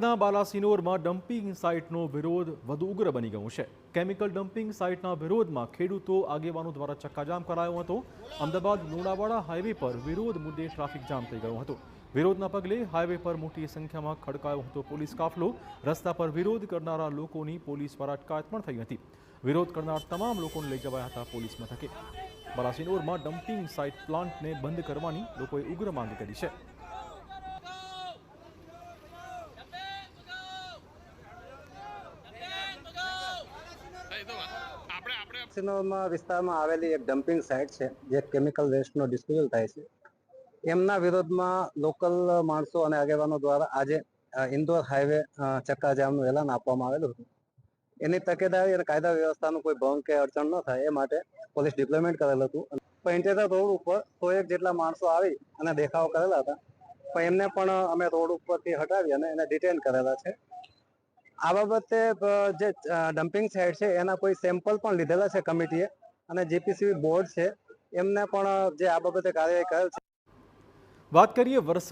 અમદાવાદના બાલાસિનોરમાં ડમ્પિંગ સાઇટનો વિરોધ વધુ ઉગ્ર બની ગયો છે। કેમિકલ ડમ્પિંગ સાઇટના વિરોધમાં ખેડૂતો આગેવાનો દ્વારા ચક્કાજામ કરાયો હતો। અમદાવાદ લુણાવાડા હાઈવે પર વિરોધ મુદ્દે ટ્રાફિક જામ થઈ ગયો હતો। વિરોધના પગલે હાઈવે પર મોટી સંખ્યામાં ખડકાયો હતો પોલીસ કાફલો। રસ્તા પર વિરોધ કરનારા લોકોની પોલીસ દ્વારા અટકાયત પણ થઈ હતી। વિરોધ કરનાર તમામ લોકોને લઈ જવાયા હતા પોલીસ મથકે। બાલાસિનોરમાં ડમ્પિંગ સાઇટ પ્લાન્ટને બંધ કરવાની લોકોએ ઉગ્ર માંગ કરી છે। બાલાસિનોરમાં વિસ્તારમાં આવેલી એક ડમ્પિંગ સાઇટ છે જે કેમિકલ વેસ્ટનો ડિસ્પોઝલ થાય છે। એમના વિરોધમાં લોકલ માણસો અને આગેવાનો દ્વારા આજે ઇન્દોર હાઈવે ચક્કાજામનું એલાન આપવામાં આવેલું હતું। એની તકેદારી અને કાયદા વ્યવસ્થાનું કોઈ ભંગ કે અડચણ ન થાય એ માટે પોલીસ ડિપ્લોયમેન્ટ કરેલું હતું। પેન્ટેરા રોડ ઉપર 101 જેટલા માણસો આવી અને દેખાવ કરેલા હતા, પણ એમને પણ અમે રોડ ઉપરથી હટાવી અને એને ડિટેન કરેલા છે। આ બાબતે જે ડમ્પિંગ સાઇટ છે એના કોઈ સેમ્પલ પણ લીધેલા છે કમિટીએ, અને જીપીસીબી બોર્ડ છે એમને પણ જે આ બાબતે કાર્યવાહી કરેલ છે। વાત કરીએ વરસાદ